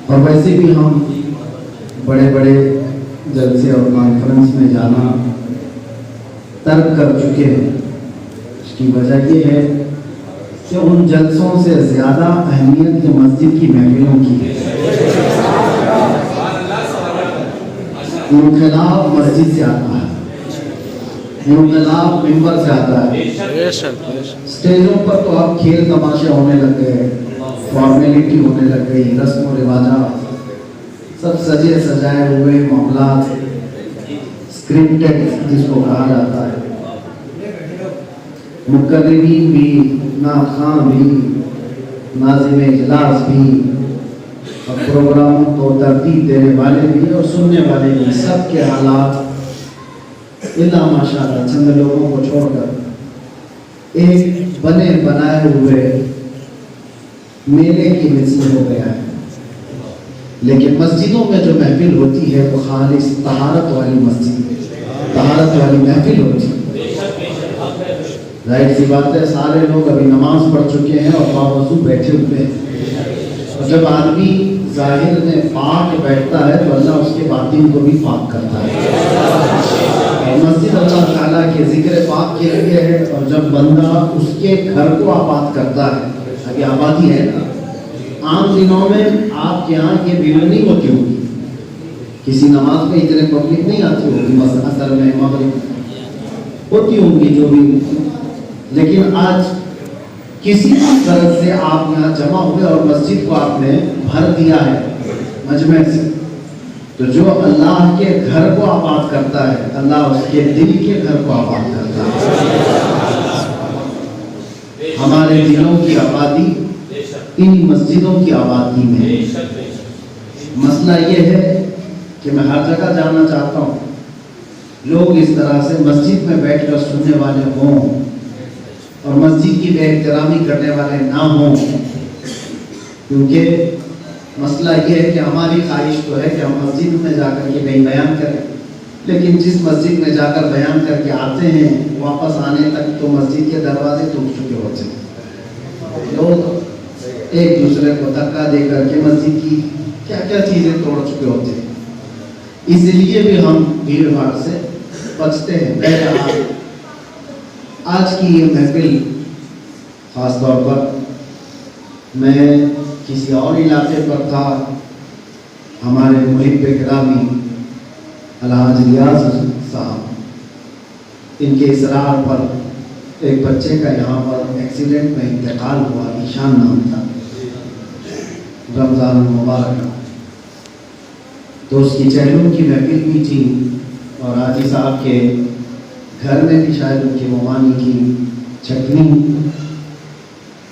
اور ویسے بھی ہم بڑے بڑے جلسے اور کانفرنس میں جانا ترک کر چکے ہیں. اس کی وجہ یہ ہے کہ ان جلسوں سے زیادہ اہمیت جو مسجد کی محفلوں کی ہے. انقلاب مسجد سے آتا ہے, انقلاب ممبر سے آتا ہے. اسٹیجوں پر تو اب کھیل تماشے ہونے لگ گئے, فارمیلٹی ہونے لگ گئی, رسم و رواجات سب سجے سجائے ہوئے معاملات, اسکرپٹڈ جس کو کہا جاتا ہے. مقررین بھی, ناخواں بھی, ناظم اجلاس بھی, اور پروگراموں کو ترتیب دینے والے بھی اور سننے والے بھی, سب کے حالات الا ماشاء اللہ چند لوگوں کو چھوڑ کر ایک بنے بنائے ہوئے میلے کی مثل ہو گیا ہے. لیکن مسجدوں میں جو محفل ہوتی ہے وہ خالص طہارت والی مسجد, طہارت والی محفل ہوتی ہے. ظاہر سی بات ہے سارے لوگ ابھی نماز پڑھ چکے ہیں اور باوضو بیٹھے ہوئے ہیں. اور جب آدمی ظاہر میں پاک بیٹھتا ہے تو اللہ اس کے باطن کو بھی پاک کرتا ہے. مسجد اللہ تعالیٰ کے ذکر پاک کے لیے ہے, اور جب بندہ اس کے گھر کو آباد کرتا ہے, ابھی آبادی ہے نا, عام دنوں میں آپ کے یہاں یہ بھیڑ نہیں ہوتی ہوگی, کسی نماز میں اتنے پبلک نہیں آتی ہوگی, اثر میں مغرب ہوتی ہوں گی جو بھی, لیکن آج کسی طرح سے آپ یہاں جمع ہوئے اور مسجد کو آپ نے بھر دیا ہے مجمع سے, تو جو اللہ کے گھر کو آباد کرتا ہے اللہ اس کے دل کے گھر کو آباد کرتا ہے. ہمارے دلوں کی آبادی ان مسجدوں کی آبادی میں. مسئلہ یہ ہے کہ میں ہر جگہ جانا چاہتا ہوں لوگ اس طرح سے مسجد میں بیٹھ کر سننے والے ہوں اور مسجد کی بے احترامی کرنے والے نہ ہوں, کیونکہ مسئلہ یہ ہے کہ ہماری خواہش تو ہے کہ ہم مسجد میں جا کر کے کہیں بیان کریں, لیکن جس مسجد میں جا کر بیان کر کے آتے ہیں واپس آنے تک تو مسجد کے دروازے ٹوٹ چکے ہوتے ہیں. لوگ ایک دوسرے کو دھکا دے کر کے مسجد کی کیا کیا چیزیں توڑ چکے ہوتے ہیں. اس لیے بھی ہم بھیڑ بھاڑ سے بچتے ہیں. بہرحال آج کی یہ محفل خاص طور پر میں کسی اور علاقے پر تھا, ہمارے محب گرامی الحاج ریاض صاحب, ان کے اصرار پر ایک بچے کا یہاں پر ایکسیڈنٹ میں انتقال ہوا, ایشان نام تھا, رمضان المبارک, تو اس کی چہلوں کی محفل بھی تھی اور حاجی صاحب کے گھر میں بھی شاید ان کی ممانی کی چھٹنی,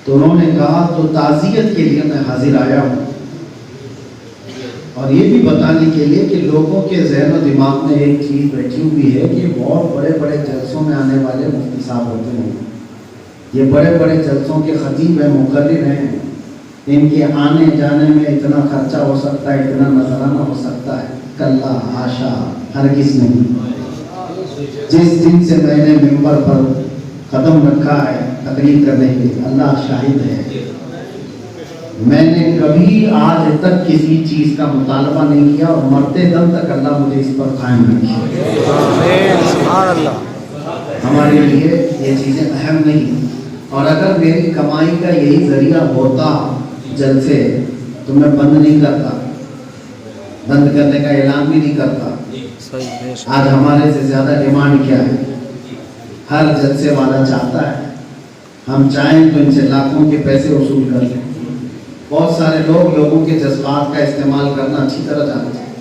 تو انہوں نے کہا تو تعزیت کے لیے میں حاضر آیا ہوں, اور یہ بھی بتانے کے لیے کہ لوگوں کے ذہن و دماغ میں ایک چیز بیٹھی ہوئی ہے کہ بہت بڑے بڑے جلسوں میں آنے والے مفتی صاحب ہوتے ہیں, یہ بڑے بڑے جلسوں کے خطیب ہیں, مقرر ہیں, ان کے آنے جانے میں اتنا خرچہ ہو سکتا ہے, اتنا نذرانہ ہو سکتا ہے. کلا حاشا, ہرگز نہیں. جس دن سے میں نے ممبر پر قدم رکھا ہے تقریر کرنے کے لیے, اللہ شاہد ہے, میں نے کبھی آج تک کسی چیز کا مطالبہ نہیں کیا, اور مرتے دم تک اللہ مجھے اس پر قائم رکھے. ہمارے لیے یہ چیزیں اہم نہیں, اور اگر میری کمائی کا یہی ذریعہ ہوتا جلسے تو میں بند نہیں کرتا, بند کرنے کا اعلان بھی نہیں کرتا. آج ہمارے سے زیادہ ڈیمانڈ کیا ہے, ہر جلسے والا چاہتا ہے ہم چاہیں تو ان سے لاکھوں کے پیسے وصول کر لیں. بہت سارے لوگوں کے جذبات کا استعمال کرنا اچھی طرح جانتے ہیں,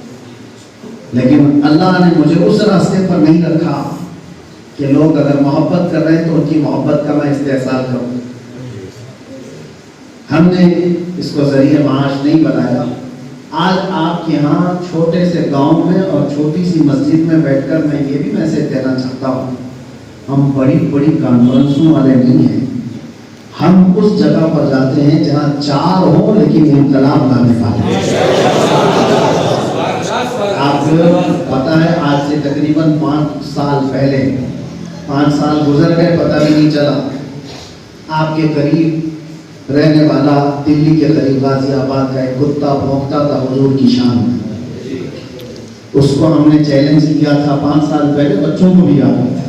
لیکن اللہ نے مجھے اس راستے پر نہیں رکھا کہ لوگ اگر محبت کر رہے ہیں تو ان کی محبت کا میں استحصال کروں. ہم نے اس کو ذریعہ معاش نہیں بنایا. آج آپ کے ہاں چھوٹے سے گاؤں میں اور چھوٹی سی مسجد میں بیٹھ کر میں یہ بھی میسج دینا چاہتا ہوں, ہم بڑی بڑی کانفرنسوں والے نہیں ہیں, ہم اس جگہ پر جاتے ہیں جہاں چار ہوں لیکن انقلاب لانے والے. آپ کو پتا ہے آج سے تقریباً 5 سال پہلے, 5 سال گزر گئے پتہ بھی نہیں چلا, آپ کے قریب رہنے والا دلی کے قریب غازی آباد کا ایک کتا بھونکتا تھا حضور کی شان میں. اس کو ہم نے چیلنج کیا تھا 5 سال پہلے, بچوں کو بھی یاد ہے.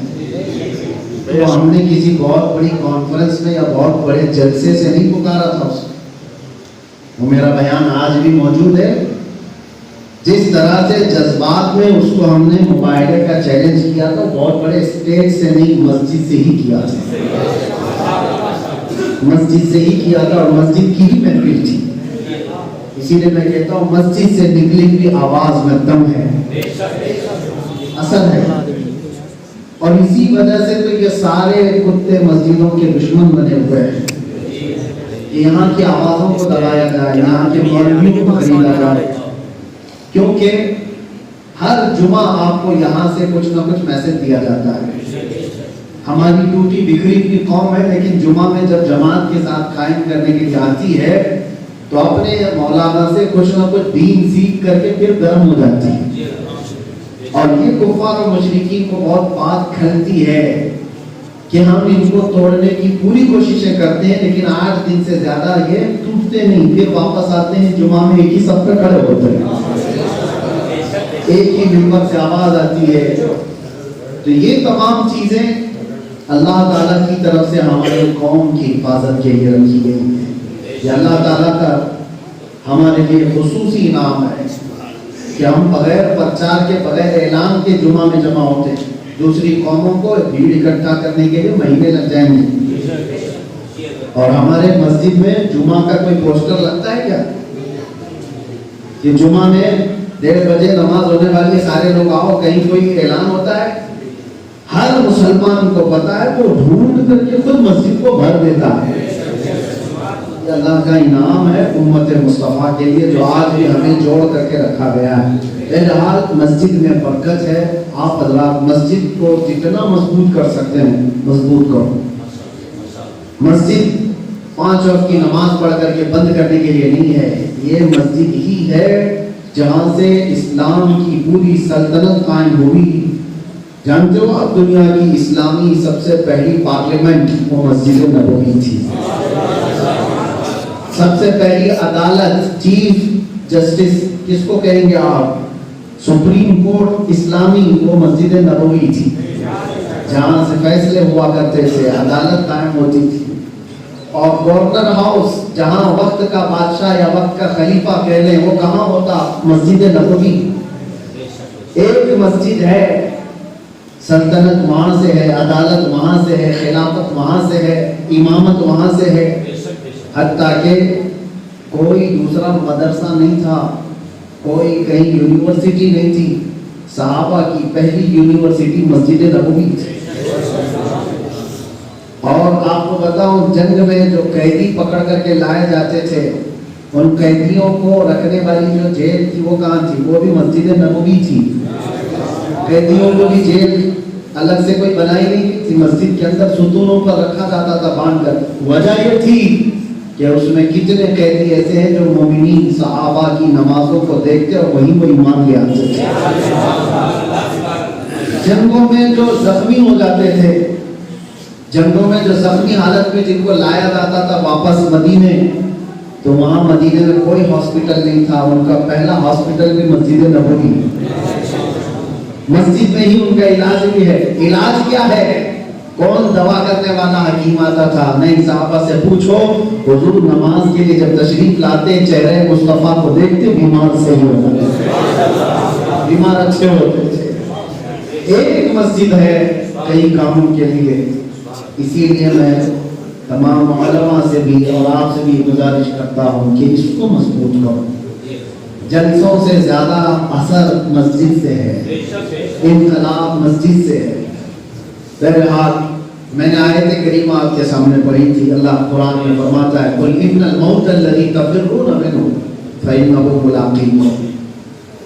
تو ہم نے کسی بہت بڑی کانفرنس میں یا بہت بڑے جلسے سے نہیں پکارا تھا اس کو. وہ میرا بیان آج بھی موجود ہے. جس طرح سے جذبات میں اس کو ہم نے مباہلے کا چیلنج کیا تھا, بہت بڑے اسٹیج سے نہیں, مسجد سے ہی کیا تھا. مسجد سے ہی کیا تھا اور مسجد کی ہی محفل تھی. اسی لیے میں کہتا ہوں مسجد سے نکلی ہوئی آواز میں دم ہے, اثر ہے. اور اسی وجہ سے تو یہ سارے کتے مسجدوں کے دشمن بنے ہوئے ہیں. یہاں کی آوازوں کو دبایا جائے, یہاں کے مولویوں کو خریدا جائے, کیونکہ ہر جمعہ آپ کو یہاں سے کچھ نہ کچھ میسج دیا جاتا ہے. ہماری ٹوٹی بکھری ہوئی قوم ہے, لیکن جمعہ میں جب جماعت کے ساتھ قائم کرنے کی جاتی ہے تو اپنے مولانا سے کچھ نہ کچھ دین سیکھ کر کے پھر گرم ہو جاتی ہے. اور یہ کفار و مشرکین کو بہت بات کھلتی ہے کہ ہم ان کو توڑنے کی پوری کوششیں کرتے ہیں, لیکن 8 دن سے زیادہ یہ ٹوٹتے نہیں. پھر واپس آتے ہیں جمعہ میں ایک ہی صف پہ کھڑے ہوتے ہیں, ایک ہی ممبر سے آواز آتی ہے. تو یہ تمام چیزیں اللہ تعالیٰ کی طرف سے ہماری قوم کی حفاظت کے لیے رکھی گئی ہیں. یہ اللہ تعالیٰ کا ہمارے لیے خصوصی انعام ہے کہ ہم بغیر پرچار کے, بغیر اعلان کے جمعہ میں جمع ہوتے ہیں. دوسری قوموں کو بھیڑ اکٹھا کرنے کے لیے مہینے لگ جائیں گے. اور ہمارے مسجد میں جمعہ کا کوئی پوسٹر لگتا ہے کیا کہ جمعہ میں 1:30 بجے نماز ہونے والی, سارے لوگ آؤ, کہیں کوئی اعلان ہوتا ہے؟ ہر مسلمان کو پتا ہے, وہ ڈھونڈ کر کے خود مسجد کو بھر دیتا ہے. یہ اللہ کا انعام ہے امت مصطفیٰ کے لیے, جو آج بھی ہمیں جوڑ کر کے رکھا گیا ہے. بہرحال مسجد میں برکت ہے. آپ حضرات مسجد کو جتنا مضبوط کر سکتے ہیں مضبوط کرو. مسجد 5 وقت کی نماز پڑھ کر کے بند کرنے کے لیے نہیں ہے. یہ مسجد ہی ہے جہاں سے اسلام کی پوری سلطنت قائم ہوئی. جانتے ہو آپ, دنیا کی اسلامی سب سے پہلی پارلیمنٹ وہ مسجد نبوی تھی. سب سے پہلی عدالت, چیف جسٹس کس کو کہیں گے آپ, سپریم کورٹ اسلامی, وہ مسجد نبوی تھی. جہاں سے فیصلے ہوا کرتے تھے, عدالت قائم ہوتی تھی. اور گورنر ہاؤس, جہاں وقت کا بادشاہ یا وقت کا خلیفہ کہہ لیں, وہ کہاں ہوتا, مسجد نبوی. ایک مسجد ہے, سلطنت وہاں سے ہے, عدالت وہاں سے ہے, خلافت وہاں سے ہے, امامت وہاں سے ہے. حتیٰ کہ کوئی دوسرا مدرسہ نہیں تھا, کوئی کہیں یونیورسٹی نہیں تھی. صحابہ کی پہلی یونیورسٹی مسجد نبوی تھی. اور آپ کو بتاؤں, جنگ میں جو قیدی پکڑ کر کے لائے جاتے تھے, ان قیدیوں کو رکھنے والی جو جیل تھی وہ کہاں تھی, وہ بھی مسجد نبوی تھی. قیدیوں کو بھی جیل الگ سے کوئی بنائی نہیں تھی, مسجد کے اندر ستونوں پر رکھا جاتا تھا باندھ کر. وجہ یہ تھی کہ اس میں کتنے قیدی ایسے ہیں جو مومنین صحابہ کی نمازوں کو دیکھتے اور وہیں وہ ایمان لے آتے تھے. جنگوں میں جو زخمی ہو جاتے تھے, جنگوں میں جو زخمی حالت میں جن کو لایا جاتا تھا واپس مدینے, تو وہاں مدینے میں کوئی ہاسپٹل نہیں تھا. ان کا پہلا ہاسپٹل بھی مسجد نبوی, مسجد میں ہی ان کا علاج بھی ہے. علاج کیا ہے, کون دوا کرنے والا حکیم آتا تھا, نہیں, صحابہ سے پوچھو. حضور نماز کے لیے جب تشریف لاتے, چہرے مصطفیٰ کو دیکھتے, بیمار صحیح ہو جاتے, بیمار اچھے ہوتے تھے. ایک مسجد ہے کئی کاموں کے لیے. اسی لیے میں تمام علماء سے بھی اور آپ سے بھی گزارش کرتا ہوں کہ اس کو مضبوط کرو. جلسوں سے زیادہ اثر مسجد سے ہے, انقلاب مسجد سے ہے. بہرحال میں نے آیت کریمہ آپ کے سامنے پڑھی تھی. اللہ قرآن میں فرماتا ہے, قُلْ إِنَّ الْمَوْتَ الَّذِي تَفِرُّونَ مِنْهُ فَإِنَّهُ مُلَاقِيكُمْ.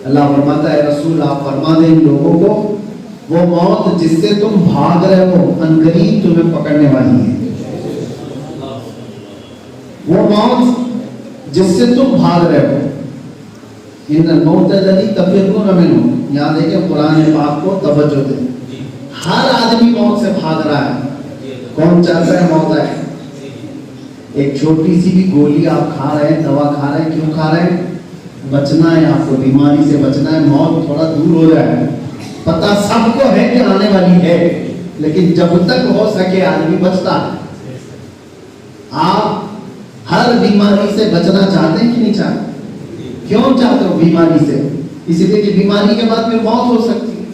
اللہ فرماتا ہے, رسول آپ فرما دیں ان لوگوں کو, وہ موت جس سے تم بھاگ رہے ہو عنقریب تمہیں پکڑنے والی ہے. وہ موت جس سے تم بھاگ رہے ہو, ان الموت الذی تفرون منہ. یہاں دیکھیں قرآن پاک کو توجہ دیں. ہر آدمی موت سے بھاگ رہا ہے. کون چاہتا ہے موت آئے؟ ایک چھوٹی سی بھی گولی آپ کھا رہے ہیں, دوا کھا رہے ہیں, کیوں کھا رہے ہیں؟ بچنا ہے آپ کو, بیماری سے بچنا ہے, موت تھوڑا دور ہو رہا ہے. پتہ سب کو ہے کہ آنے والی ہے, لیکن جب تک ہو سکے آدمی بچتا ہے. آپ ہر بیماری سے بچنا چاہتے ہیں کہ نہیں چاہتے؟ کیوں چاہتے ہو بیماری سے؟ اسی لیے کہ بیماری کے بعد پھر موت ہو سکتی ہے.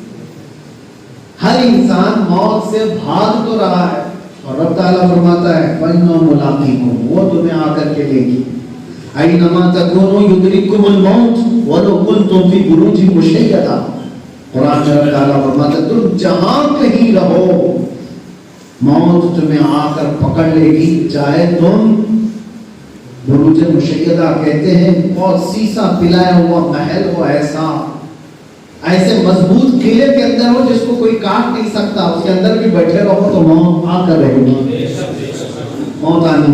ہر انسان موت سے بھاگ تو رہا ہے, اور رب تعالیٰ فرماتا ہے فَإِنَّهُ مُلَاقِيكُمْ, وہ تمہیں آ کر کے لے گی. أَيْنَمَا تَكُونُوا يُدْرِككُمُ الْمَوْتُ وَلَوْ كُنْتُمْ فِي بُرُوجٍ مُشَيَّدَةٍ. قرآن میں رب تعالیٰ فرماتا ہے تم جہاں کہیں رہو, موت تمہیں آ کر پکڑ لے گی, چاہے تم بروج مشیدہ کہتے ہیں بہت سیسا پلایا ہوا محل ہو, ایسے مضبوط قلعے کے اندر ہو جس کو کوئی کاٹ نہیں سکتا, اس کے اندر بھی بیٹھے رہو تو موت آ کر رہے گی, موت آنی.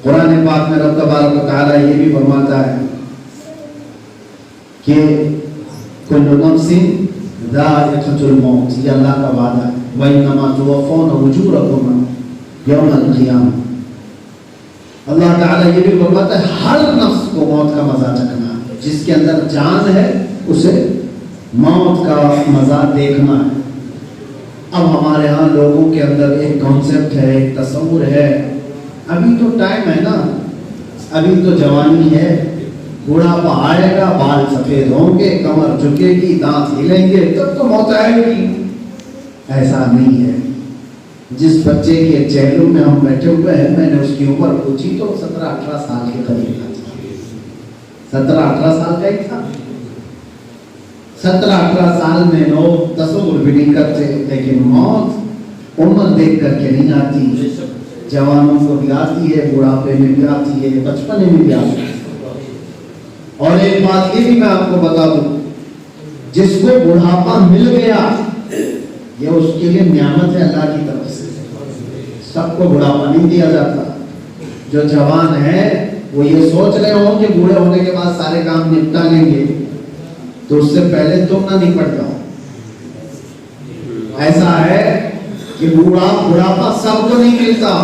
قرآن پاک میں رب تبارک و تعالیٰ یہ بھی فرماتا ہے کہ کل نفس ذائقۃ الموت, یہ اللہ کا وعدہ ہے. وَإِنَّمَا تُوَفَّوْنَ أُجُورَكُمْ يَوْمَ الْقِيَامَةِ. اللہ تعالیٰ یہ بھی فرماتا ہے ہر نفس کو موت کا مزہ چکھنا ہے, جس کے اندر جان ہے اسے موت کا مزہ دیکھنا ہے. اب ہمارے ہاں لوگوں کے اندر ایک کانسیپٹ ہے, ایک تصور ہے, ابھی تو ٹائم ہے نا, ابھی تو جوانی ہے, بوڑھاپا آئے گا, بال سفید ہوں گے, کمر جھکے گی, دانت ہلیں گے, تب تو موت آئے گی. ایسا نہیں ہے. جس بچے کے چہلوں میں ہم بیٹھے ہوئے ہیں, میں نے اس کی عمر پوچھی تو 17-18 سال کے قریب تھا. 17-18 سال کا ہی تھا. 17-18 سال میں لوگ تصور بھی نہیں کرتے, لیکن موت عمر دیکھ کر کے نہیں آتی. جوانوں کو بھی آتی ہے, بڑھاپے میں بھی آتی ہے, بچپنے میں بھی آتی ہے. اور ایک بات یہ بھی میں آپ کو بتا دوں, جس کو بڑھاپا مل گیا یہ اس کے لیے نعمت ہے اللہ کی طرف سے. سب کو بڑھاپا نہیں دیا جاتا. جو جوان ہے وہ یہ سوچ رہے ہوں کہ بوڑھے ہونے کے بعد سارے کام نپٹا لیں گے, تو اس سے پہلے تم نہ نپٹ جاؤ. ایسا ہے کہ بڑھاپا سب کو نہیں ملتا,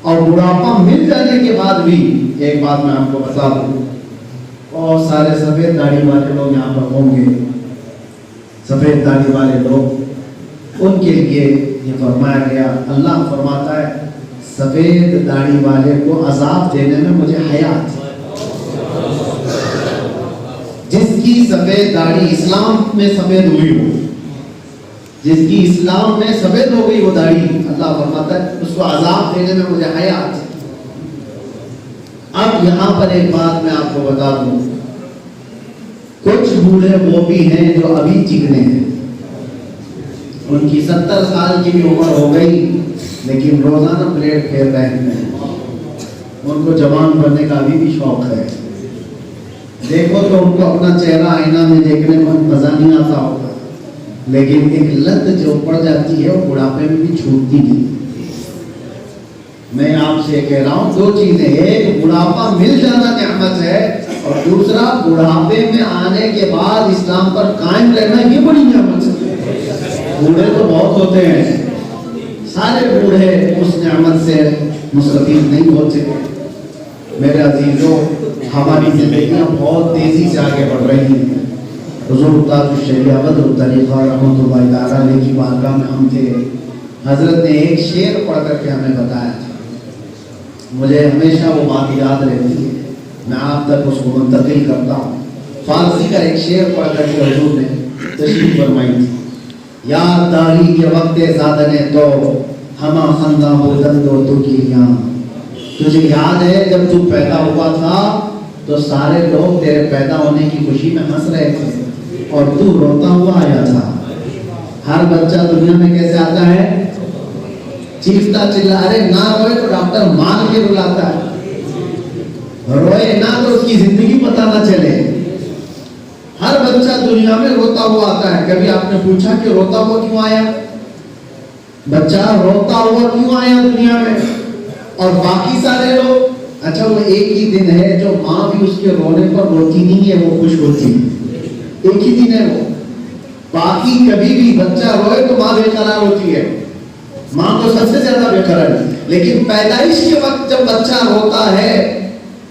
اور بڑھاپا مل جانے کے بعد بھی ایک بات میں آپ کو بتا دوں, اور سارے سفید داڑھی والے لوگ یہاں پر ہوں گے, سفید داڑھی والے لوگ, ان کے لیے یہ فرمایا گیا, اللہ فرماتا ہے سفید داڑھی والے کو عذاب دینے میں مجھے حیا آتی. جس کی سفید داڑھی اسلام میں سفید ہوئی ہو, جس کی اسلام میں سفید ہو گئی وہ داڑھی, اللہ فرماتا ہے اس کو عذاب دینے میں مجھے حیا آتی. اب یہاں پر ایک بات میں آپ کو بتا دوں, کچھ بوڑھے وہ بھی ہیں جو ابھی چکنے ہیں, ان کی 70 سال کی بھی عمر ہو گئی, لیکن روزانہ پلیٹ پھیر رہے ہیں. ان کو جوان بننے کا ابھی بھی شوق ہے. دیکھو تو ان کو اپنا چہرہ آئینہ میں دیکھنے میں مزہ نہیں آتا ہوگا, لیکن ایک لت جو پڑ جاتی ہے وہ بڑھاپے میں بھی چھوٹتی نہیں. میں آپ سے کہہ رہا ہوں دو چیزیں, ایک بڑھاپا مل جانا نعمت ہے, اور دوسرا بڑھاپے میں آنے کے بعد اسلام پر قائم رہنا یہ بڑی نعمت ہے. بوڑھے تو بہت ہوتے ہیں, سارے بوڑھے اس نعمت سے مستفید نہیں ہوتے. میرے عزیزوں, ہماری زندگیاں بہت تیزی سے آگے بڑھ رہی ہیں. حضور تاج الشریعہ بدر الطریقہ رحمۃ اللہ تعالیٰ علیہ کی بارگاہ میں ہم تھے. حضرت نے ایک شعر پڑھ کر کے ہمیں بتایا تھا, مجھے ہمیشہ وہ بات یاد رہتی ہے, میں آپ تک اس کو منتقل کرتا ہوں. فارسی کا ایک شعر پڑھ کر کے حضور نے تشریف فرمائی تھی. یاد داری کے وقت زادنے تو ہما خندہ ہو دندو تو کیریاں. تجھے یاد ہے جب تو پیدا ہوا تھا تو سارے لوگ تیرے پیدا ہونے کی خوشی میں ہنس رہے تھے, اور تو روتا ہوا آیا تھا. ہر بچہ دنیا میں کیسے آتا ہے؟ چیختا چلا, ارے نہ روئے تو ڈاکٹر مان کے رلاتا ہے, روئے نہ تو اس کی زندگی پتہ نہ چلے. ہر بچہ دنیا میں روتا ہوا آتا ہے. کبھی آپ نے پوچھا کہ روتا ہوا کیوں آیا؟ بچہ روتا ہوا کیوں آیا دنیا میں؟ اور باقی سارے لوگ, اچھا وہ ایک ہی دن ہے جو ماں بھی اس کے رونے پر روتی نہیں ہے, وہ خوش ہوتی ہے. ایک ہی دن ہے وہ. باقی کبھی بھی بچہ روئے تو ماں بے قرار ہوتی ہے. ماں تو سب سے زیادہ بے قرار ہے. لیکن پیدائش کے وقت جب بچہ روتا ہے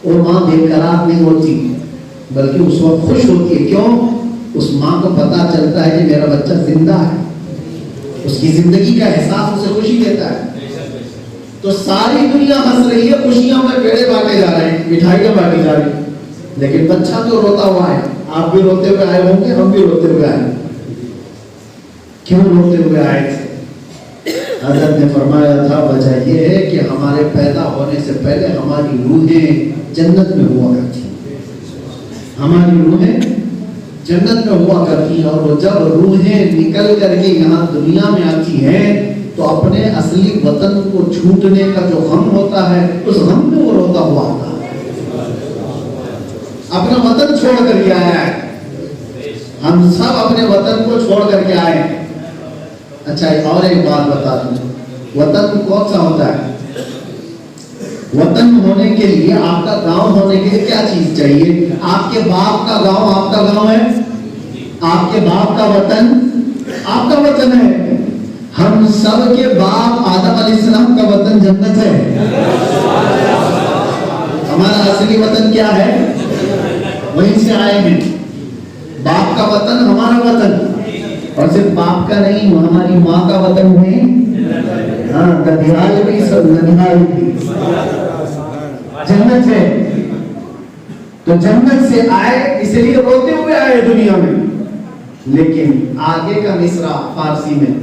وہ ماں بے قرار نہیں ہوتی بلکہ اس وقت خوش ہوتی ہے. کیوں؟ اس ماں کو پتا چلتا ہے کہ میرا بچہ زندہ ہے, اس کی زندگی کا احساس اسے خوشی دیتا ہے. تو ساری دنیا ہنس رہی ہے, خوشیوں میں پیڑے بانٹے جا رہے ہیں, مٹھائیاں بانٹی جا رہی ہیں, لیکن بچہ تو روتا ہوا ہے. آپ بھی روتے ہوئے آئے ہوں گے, ہم بھی روتے ہوئے آئے. کیوں روتے ہوئے آئے تھے؟ حضرت نے فرمایا تھا وجہ یہ ہے کہ ہمارے پیدا ہونے سے پہلے ہماری روحیں جنت میں ہوا کرتی ہیں. ہماری روحیں جنت میں ہوا کرتی ہیں, اور جب روحیں نکل کر کے یہاں دنیا میں آتی ہیں تو اپنے اصلی وطن کو چھوٹنے کا جو غم ہوتا ہے اس غم میں وہ روتا ہوا آتا ہے. اپنا وطن چھوڑ کر کے آیا ہے, ہم سب اپنے وطن کو چھوڑ کر کے آئے ہیں. اچھا اور ایک بات بتا دوں, وطن کون سا ہوتا ہے؟ وطن ہونے کے لیے, آپ کا گاؤں ہونے کے لیے کیا چیز چاہیے؟ آپ کے باپ کا گاؤں آپ کا گاؤں ہے, آپ کے باپ کا وطن آپ کا وطن ہے. ہم سب کے باپ آدم علیہ السلام کا وطن جنت ہے. ہمارا اصلی وطن کیا ہے؟ وہیں سے آئے ہیں. باپ کا وطن ہمارا وطن, اور صرف باپ کا نہیں, ہماری ماں کا وطن بھی, ہاں ددیال بھی, سب ندیال بھی جنت ہے. تو جنت سے آئے اس لیے روتے ہوئے آئے دنیا میں. لیکن آگے کا مصرع فارسی میں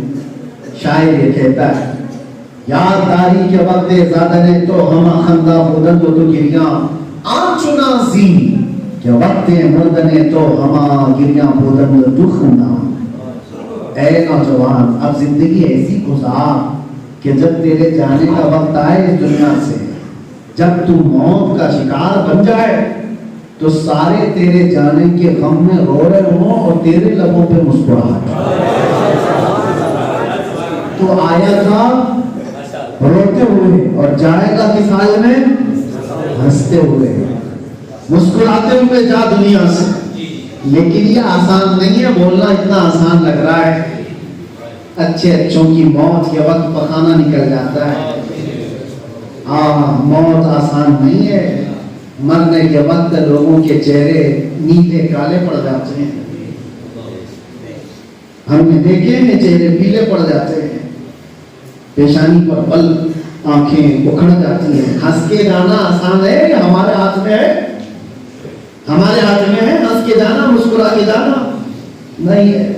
شاعر یہ کہتا ہے, یادداری کے وقت زیادہ نے تو ہم خندہ بودن تو گریاں آنچنا زی کہ وقت مردنے تو ہما گریاں بودن دکھنا. اے نوجوان اب زندگی ایسی گزار کہ جب تیرے جانے کا وقت آئے اس دنیا سے, جب تو موت کا شکار بن جائے تو سارے تیرے جانے کے غم میں رو رہے ہوں اور تیرے لبوں پہ مسکراہٹ. تو آیا تھا روتے ہوئے اور جائے گا کس حال میں؟ ہنستے ہوئے, مسکراتے ہوئے جا دنیا سے. لیکن یہ آسان نہیں ہے, بولنا اتنا آسان لگ رہا ہے. اچھے اچھوں کی موت کے وقت پخانہ نکل جاتا ہے. موت آسان نہیں ہے. مرنے کے وقت لوگوں کے چہرے نیلے کالے پڑ جاتے ہیں. ہم نے دیکھے ہیں چہرے پیلے پڑ جاتے ہیں, پیشانی پر بل, آنکھیں اکھڑ جاتی ہیں. ہنس کے جانا آسان ہے یا ہمارے ہاتھ میں ہے؟ ہمارے ہاتھ میں ہے ہنس کے جانا, مسکرا کے جانا نہیں ہے.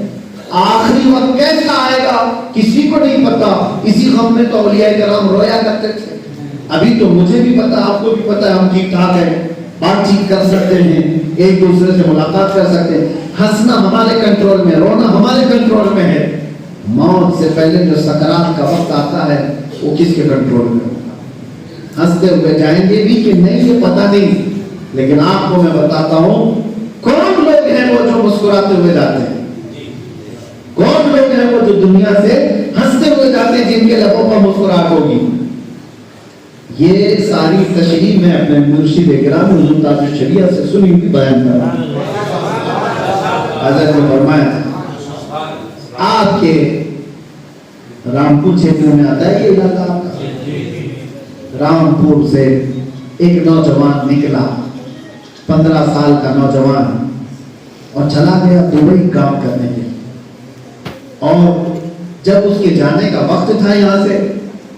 آخری وقت کیسا آئے گا کسی کو نہیں پتا. اسی غم میں تو اولیاء کرام رویا کرتے تھے. ابھی تو مجھے بھی پتا, آپ کو بھی پتا ہے, ہم ٹھیک ٹھاک ہیں, بات چیت کر سکتے ہیں, ایک دوسرے سے ملاقات کر سکتے ہیں. ہنسنا ہمارے کنٹرول میں, رونا ہمارے کنٹرول میں ہے. موت سے پہلے جو سکرات کا وقت آتا ہے وہ کس کے کنٹرول میں ہوگا؟ ہنستے ہوئے جائیں گے بھی کہ نہیں یہ پتا نہیں. لیکن آپ کو میں بتاتا ہوں کون لوگ ہیں وہ جو مسکراتے ہوئے جاتے ہیں, کون لوگ ہیں وہ جو دنیا سے ہنستے ہوئے جاتے ہیں, جن کے لبوں پر مسکراہٹ ہوگی. یہ ساری تشریح میں اپنے مرشد گرامی حضور تاج الشریعہ سے سنی ہوئی بیان کر رہا ہوں. حضرت نے فرمایا آپ کے رامپور چھیتر میں آتا ہے یہ علاقہ آپ کا. رامپور سے ایک نوجوان نکلا, 15 سال کا نوجوان, اور چلا گیا دبئی کام کرنے کے. اور جب اس کے جانے کا وقت تھا یہاں سے,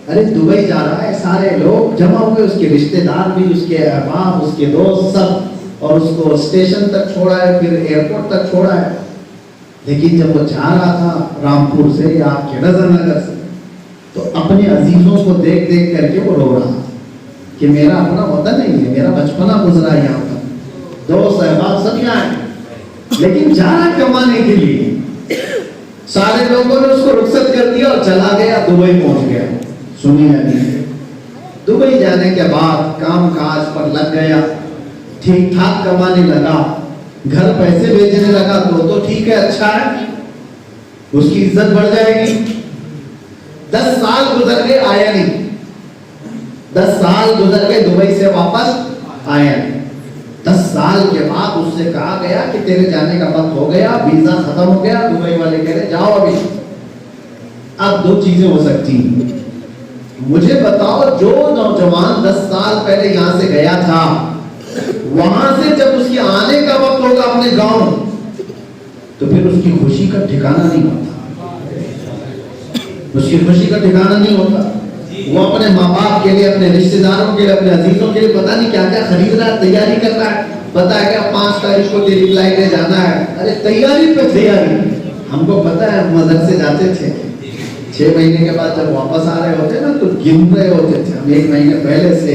ارے دبئی جا رہا ہے, سارے لوگ جمع ہوئے, اس کے رشتہ دار بھی, اس کے احباب, اس کے دوست سب, اور اس کو اسٹیشن تک چھوڑا ہے, پھر ایئرپورٹ تک چھوڑا ہے. لیکن جب وہ جا رہا تھا رامپور سے یا آپ کے نظر نگر سے, تو اپنے عزیزوں کو دیکھ دیکھ کر کے وہ رو رہا کہ میرا اپنا وطن نہیں ہے, میرا بچپنا گزرا ہے یہاں پر, دوست احباب سب یہاں ہیں, لیکن جا رہا کمانے کے لیے. سارے لوگوں نے اس کو رخصت کر دیا اور چلا گیا, دبئی پہنچ گیا. سنیے ابھی, دبئی جانے کے بعد کام کاج پر لگ گیا, ٹھیک ٹھاک کمانے لگا, گھر پیسے بھیجنے لگا, تو ٹھیک ہے, اچھا ہے, اس کی عزت بڑھ جائے گی. 10 سال گزر گئے, آیا نہیں. 10 سال گزر گئے, دبئی سے واپس آیا نہیں. 10 سال کے بعد اس سے کہا گیا کہ تیرے جانے کا وقت ہو گیا, ویزا ختم ہو گیا. دبئی والے کہہ رہے جاؤ ابھی. اب 2 چیزیں ہو سکتی ہیں, مجھے بتاؤ جو نوجوان 10 سال پہلے یہاں سے گیا تھا، وہاں سے جب اس کے آنے کا وقت ہوگا اپنے گاؤں، تو پھر اس کی خوشی کا ٹھکانہ نہیں ہوتا، اس کی خوشی کا ٹھکانہ نہیں ہوتا۔ وہ اپنے ماں باپ کے لیے، اپنے رشتہ داروں کے لیے، اپنے عزیزوں کے لیے پتہ نہیں کیا کیا خرید رہا ہے، تیاری کر رہا ہے، پتا ہے کہ 5 تاریخ کو تیری فلائٹ میں جانا ہے۔ ارے تیاری پہ تیاری، ہم کو پتا ہے، ہم مدرسے جاتے تھے 6 مہینے کے بعد جب واپس آ رہے ہوتے نا تو گن رہے ہوتے تھے ہم 1 مہینے پہلے سے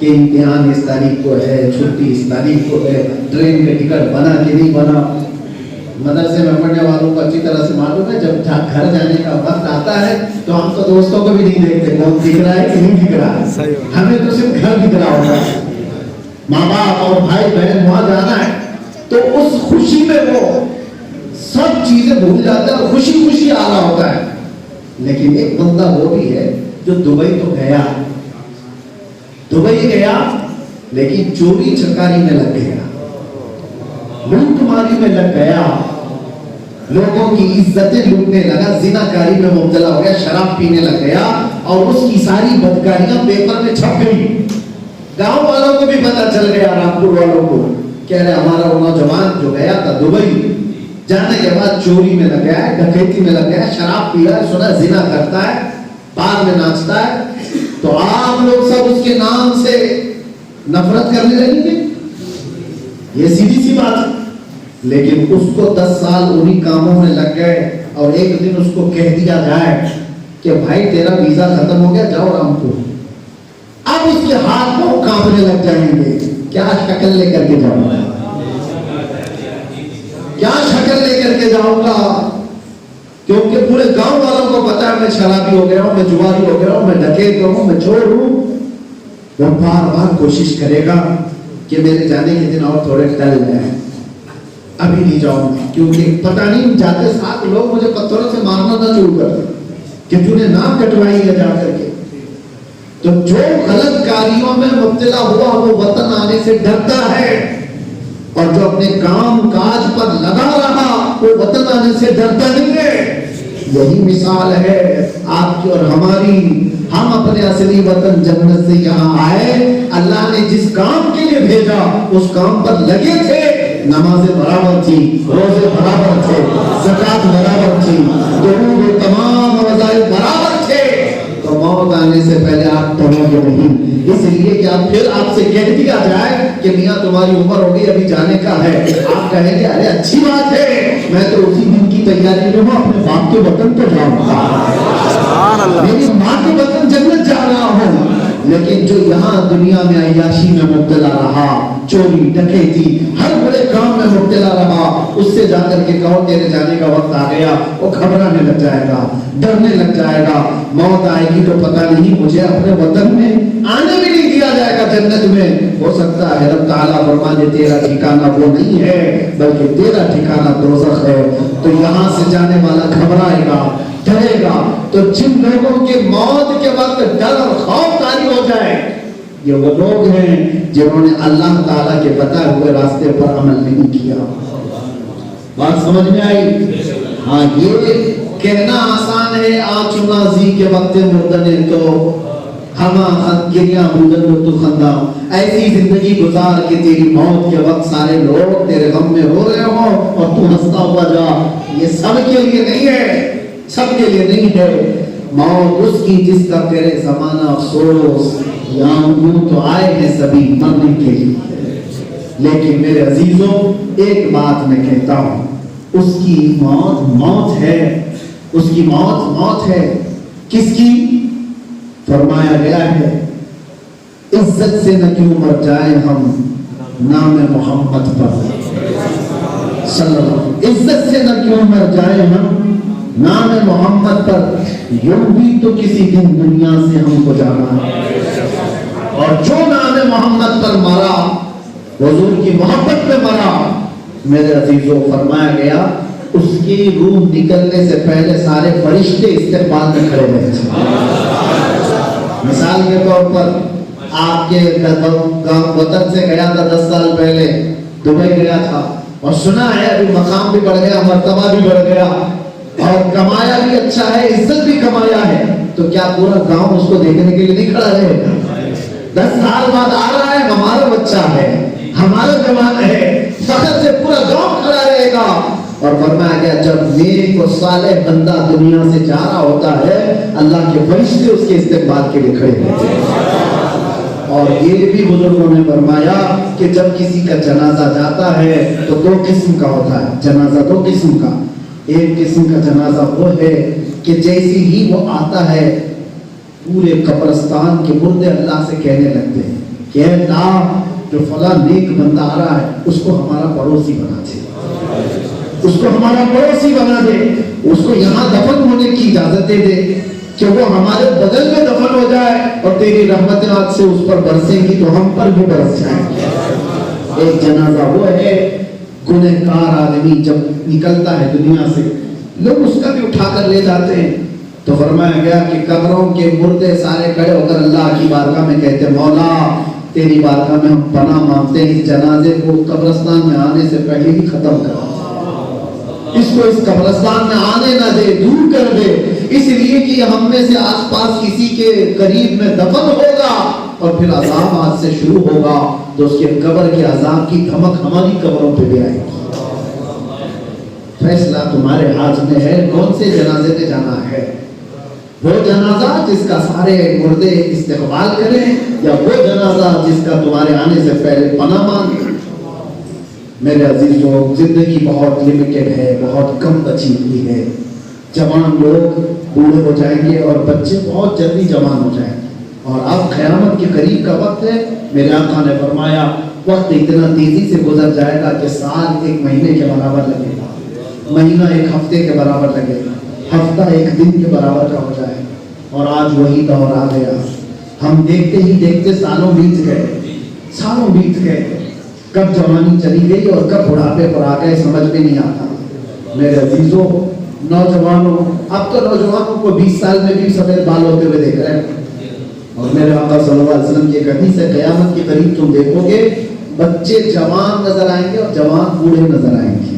کہ امتحان اس تاریخ کو ہے، چھٹی اس تاریخ کو ہے، ٹرین کا ٹکٹ بنا کہ نہیں بنا۔ مدرسے میں پڑھنے والوں کو اچھی طرح سے معلوم ہے، جب گھر جانے کا وقت آتا ہے تو ہم تو دوستوں کو بھی نہیں دیکھتے کون دکھ رہا ہے کہ نہیں دکھ رہا ہے، ہمیں تو صرف گھر دکھ رہا ہوتا ہے، ماں باپ اور بھائی بہن وہاں جانا ہے، تو اس خوشی میں وہ سب چیزیں بھول جاتا ہے اور خوشی خوشی آ رہا ہوتا ہے۔ لیکن ایک بندہ وہ بھی ہے جو دبئی تو گیا، دبئی گیا لیکن چوری چکاری میں لگ گیا، لوٹ ماری میں لگ گیا، لوگوں کی عزتیں لوٹنے لگا، زنا کاری میں مبتلا ہو گیا، شراب پینے لگ گیا، اور اس کی ساری بدکاریاں پیپر میں چھپ گئی۔ گاؤں والوں کو بھی پتا چل گیا، رامپور والوں کو، کہہ رہے ہمارا وہ نوجوان جو گیا تھا دبئی، جانے کے بعد چوری میں لگ گیا ہے، ڈکیتی میں لگ گیا ہے، شراب پی رہا ہے، سنا زنا کرتا ہے، بار میں ناچتا ہے، تو آپ لوگ سب اس کے نام سے نفرت کرنے لگیں گے، یہ سیدھی سی بات ہے۔ لیکن اس کو 10 سال انہی کاموں میں لگ گئے، اور ایک دن اس کو کہہ دیا جائے کہ بھائی تیرا ویزا ختم ہو گیا، جاؤ رامپور، اب اس کے ہاتھ پاؤں کانپنے لگ جائیں گے، کیا شکل لے کر کے جاؤں گا، کیا شکل لے کر کے جاؤں گا، کیونکہ پورے گاؤں والوں کو پتا ہے میں شرابی ہو گیا ہوں، میں جواری ہو گیا ہوں، میں ڈکیت ہوں، میں چور ہوں۔ وہ بار بار کوشش کرے گا کہ میرے جانے کے دن اور تھوڑے ٹل جائیں، ابھی نہیں جاؤں گا، کیونکہ پتہ نہیں جاتے ساتھ لوگ مجھے پتھروں سے مارنا نہ شروع کر دیں کہ تو نے نام کٹوائی ہے جا کر کے۔ تو جو غلط کاریوں میں مبتلا ہوا وہ وطن آنے سے ڈرتا ہے، اور جو اپنے کام کاج پر لگا رہا وہ وطن آنے سے ڈرتا نہیں ہے۔ یہی مثال ہے آپ کی اور ہماری، ہم اپنے اصلی وطن جنت سے یہاں آئے، اللہ نے جس کام کے لیے بھیجا اس کام پر لگے تھے، نمازیں برابر تھی، روزے برابر تھے، زکوٰۃ برابر تھی، درود تمام وظائف برابر تھے، تو موت آنے سے پہلے آپ ڈرو گے نہیں، اس لیے کہ آپ پھر آپ سے کہہ دیا جائے کہ میاں تمہاری عمر ہو گئی ابھی جانے کا ہے، آپ کہیں گے ارے اچھی بات ہے، میں تو اسی دن کی تیاری میں ہوں، اپنے باپ کے وطن پہ جاؤں گا، میری ماں کے وطن جنت جا رہا ہوں۔ لیکن جو یہاں دنیا میں عیاشی میں مبتلا رہا، چوری ڈکیتی ہر بڑے کام میں مبتلا رہا، اس سے جا کر کے کہو تیرے جانے کا وقت آ گیا، وہ گھبرانے لگ جائے گا، ڈرنے لگ جائے گا، موت آئے گی تو پتہ نہیں مجھے اپنے وطن میں آنے بھی نہیں دیا جائے گا، جنت میں ہو سکتا ہے رب تعالیٰ فرما دے تیرا ٹھکانہ وہ نہیں ہے بلکہ تیرا ٹھکانہ دوزخ ہے۔ تو یہاں سے جانے والا گھبرائے گا، ڈرے گا، تو جن لوگوں کے موت کے وقت ڈر اور خوف طاری ہو جائے، یہ وہ لوگ ہیں جنہوں نے اللہ تعالیٰ کے بتائے ہوئے راستے پر عمل نہیں کیا۔ بات سمجھ میں آئی؟ ہاں، یہ کہنا آسان ہے، آچنا زی کے وقت مردنے تو ہما گریاں بودن تو خندہ، ایسی زندگی گزار کے تیری موت کے وقت سارے لوگ تیرے غم میں رو رہے ہوں اور تو ہنستا ہوا جا۔ یہ سب کے لیے نہیں ہے، سب کے لیے نہیں ہے، موت اس کی جس کا کرے زمانہ افسوس، یہاں یوں تو آئے ہیں سبھی مرنے کے لیے۔ لیکن میرے عزیزوں ایک بات میں کہتا ہوں، اس کی موت موت ہے، اس کی موت موت ہے۔ کس کی؟ فرمایا گیا ہے عزت سے نہ کیوں مر جائیں ہم نام محمد پر صلی اللہ علیہ وسلم، عزت سے نہ کیوں مر جائیں ہم نام محمد پر، یوں بھی تو کسی دن دنیا سے ہم کو جانا ہے، اور جو نام محمد پر مرا حضور کی محبت میں مرا، میرے عزیزوں فرمایا گیا اس کی روح نکلنے سے پہلے سارے فرشتے استقبال میں کھڑے رہے تھے۔ مثال کے طور پر آپ کے وطن سے گیا تھا 10 سال پہلے، دبئی گیا تھا، اور سنا ہے ابھی مقام بھی بڑھ گیا، مرتبہ بھی بڑھ گیا، اور کمایا بھی اچھا ہے, عزت بھی کمایا ہے, تو کیا پورا گاؤں اس کو دیکھنے کے لیے نہیں کھڑا رہے گا؟ 10 سال بعد آ رہا ہے, ہمارا بچہ ہے, ہمارا جوان ہے, فخر سے پورا گاؤں کھڑا رہے گا. اور فرمایا گیا جب نیک اور صالح بندہ دنیا سے جا رہا ہوتا ہے, اللہ کے فرشتے اس کے استقبال کے لیے کھڑے ہوتے ہیں. اور یہ بھی بزرگوں نے فرمایا کہ جب کسی کا جنازہ جاتا ہے تو 2 قسم کا ہوتا ہے. جنازہ 2 قسم کا. ایک قسم کا جنازہ وہ ہے کہ جیسی ہی وہ آتا ہے پورے قبرستان کے مردے اللہ سے کہنے لگتے ہیں کہ اے اللہ, جو فلاں نیک بندہ آ رہا ہے اس کو ہمارا پڑوسی بنا دے, اس کو ہمارا پڑوسی بنا دے, اس کو یہاں دفن ہونے کی اجازت دے دے کہ وہ ہمارے بدل میں دفن ہو جائے اور تیری رحمتیں آج سے اس پر برسیں گی تو ہم پر بھی برس جائیں گے. ایک جنازہ وہ ہے گنہگار آدمی جب نکلتا ہے دنیا سے, لوگ اس کا بھی اٹھا کر لے جاتے ہیں, تو فرمایا گیا کہ قبروں کے مردے سارے کھڑے ہو کر اللہ کی بارگاہ میں کہتے ہیں مولا تیری بارگاہ میں ہم پناہ مانگتے ہیں, اس جنازے کو قبرستان میں آنے سے پہلے ہی ختم کر, اس کو اس قبرستان میں آنے نہ دے, دور کر دے, اس لیے کہ ہم میں سے آس پاس کسی کے قریب میں دفن ہوگا اور پھر عذاب آج سے شروع ہوگا تو اس کے قبر کے عذاب کی دھمک ہماری قبروں پہ بھی آئے گی. فیصلہ تمہارے ہاتھ میں ہے کون سے جنازے میں جانا ہے. وہ جنازہ جس کا سارے مردے استقبال کریں یا وہ جنازہ جس کا تمہارے آنے سے پہلے پناہ مانگے. میرے عزیزوں, زندگی بہت لمیٹڈ ہے, بہت کم بچی ہوئی ہے. جوان لوگ بوڑھے ہو جائیں گے اور بچے بہت جلدی جوان ہو جائیں گے, اور اب قیامت کے قریب کا وقت ہے. میرے آقا نے فرمایا وقت اتنا تیزی سے گزر جائے گا کہ سال 1 مہینے کے برابر لگے گا, مہینہ 1 ہفتے کے برابر لگے گا, ہفتہ 1 دن کے برابر کا ہو جائے گا. اور آج وہی دور آ گیا. ہم دیکھتے ہی دیکھتے سالوں بیت گئے, کب جوانی چلی گئی اور کب بڑھاپے پر آ گئے سمجھ میں نہیں آتا. میرے عزیزوں, نوجوانوں, اب تو نوجوانوں کو 20 سال میں بھی سفید بال ہوتے ہوئے دیکھ رہے ہیں. اور میرے آقا صلی اللہ علیہ وسلم کی ایک حدیث ہے, قیامت کے قریب تم دیکھو گے بچے جوان نظر آئیں گے اور جوان بوڑھے نظر آئیں گے.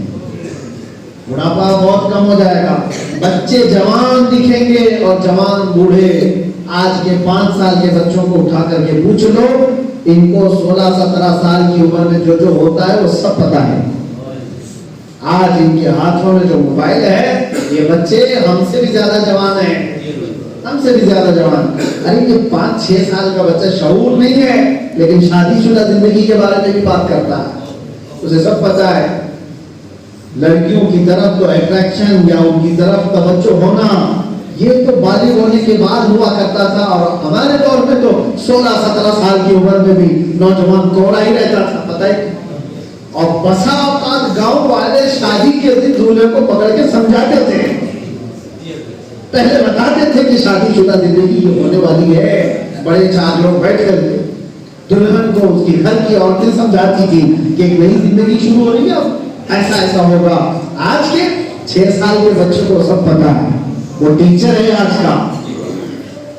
بڑھاپا بہت کم ہو جائے گا, بچے جوان دکھیں گے اور جوان بوڑھے. آج کے 5 سال کے بچوں کو اٹھا کر کے پوچھ لو, ان کو 16-17 سال کی عمر میں جو ہوتا ہے وہ سب پتا ہے. آج ان کے ہاتھوں میں جو موبائل ہے, یہ بچے ہم سے بھی زیادہ جوان ہیں, ہم سے بھی زیادہ جوان. ارے یہ 5-6 سال کا بچہ شعور نہیں ہے لیکن شادی شدہ زندگی کے بارے میں بھی بات کرتا ہے, اسے سب پتا ہے. لڑکیوں کی طرف تو اٹریکشن یا ان کی طرف توجہ ہونا یہ تو بالغ ہونے کے بعد ہوا کرتا تھا, اور ہمارے دور میں تو 16-17 سال کی عمر میں بھی نوجوان کوڑا ہی رہتا تھا, پتہ ہے. اور بسا اوقات گاؤں والے شادی کے دن دولہے کو پکڑ کے سمجھاتے تھے, پہلے بتاتے تھے کہ شادی شدہ زندگی یہ ہونے والی ہے. بڑے 4 لوگ بیٹھ کر کے دلہن کو اس کی گھر کی عورتیں سمجھاتی تھی کہ ایک نئی زندگی شروع ہو رہی ہے, ایسا ہوگا. آج کے 6 سال کے بچے کو سب پتا ہے, وہ ٹیچر ہے آج کا.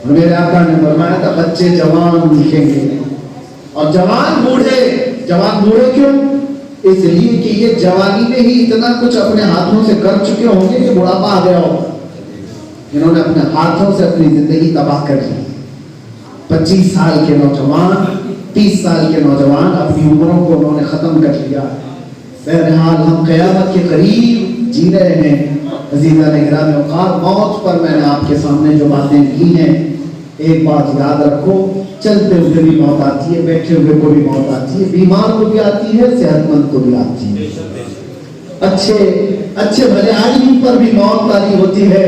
میرے آقا نے فرمایا تھا بچے جوان دکھیں گے اور جوان بوڑھے کیوں؟ اس لیے کہ یہ جوانی میں ہی اتنا کچھ اپنے ہاتھوں سے کر چکے ہوں گے کہ بڑھاپا آ گیا ہوگا. انہوں نے اپنے ہاتھوں سے اپنی زندگی تباہ کر لی. 25 سال کے نوجوان, 30 سال کے نوجوان اپنی عمروں کو انہوں نے ختم کر لیا. بہرحال ہم قیامت کے قریب جی رہے ہیں. عزیزان گرامی اوقات, موت پر میں نے آپ کے سامنے جو باتیں کی ہیں, ایک بات یاد رکھو, چلتے ہوئے بھی موت آتی ہے, بیٹھے ہوئے کو بھی موت آتی ہے, بیمار کو بھی آتی ہے, صحت مند کو بھی آتی ہے. اچھے بھلے آدمی پر بھی موت آتی ہوتی ہے.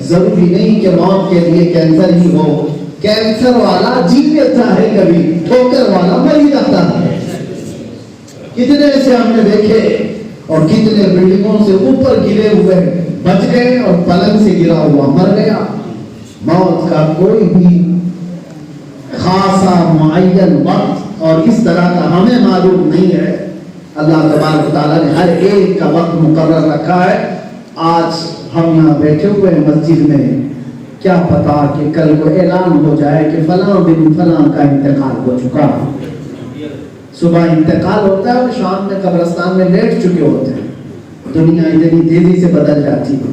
ضروری نہیں کہ موت کے لیے کینسر ہی ہو. کینسر والا جی لیتا ہے, کبھی ٹھوکر والا مر ہی جاتا ہے. کتنے سے ہم نے دیکھے, اور کتنے بلڈنگوں سے اوپر گرے ہوئے بچ گئے اور پلنگ سے گرا ہوا مر گیا. موت کا کوئی بھی خاصا معین وقت اور اس طرح کا ہمیں معلوم نہیں ہے. اللہ تبارک تعالیٰ نے ہر ایک کا وقت مقرر رکھا ہے. آج ہم یہاں بیٹھے ہوئے ہیں مسجد میں, کیا پتا کہ کل کو اعلان ہو جائے کہ فلاں دن فلاں کا انتقال ہو چکا. صبح انتقال ہوتا ہے اور شام میں قبرستان میں لیٹ چکے ہوتے ہیں. دنیا اتنی تیزی سے بدل جاتی ہے.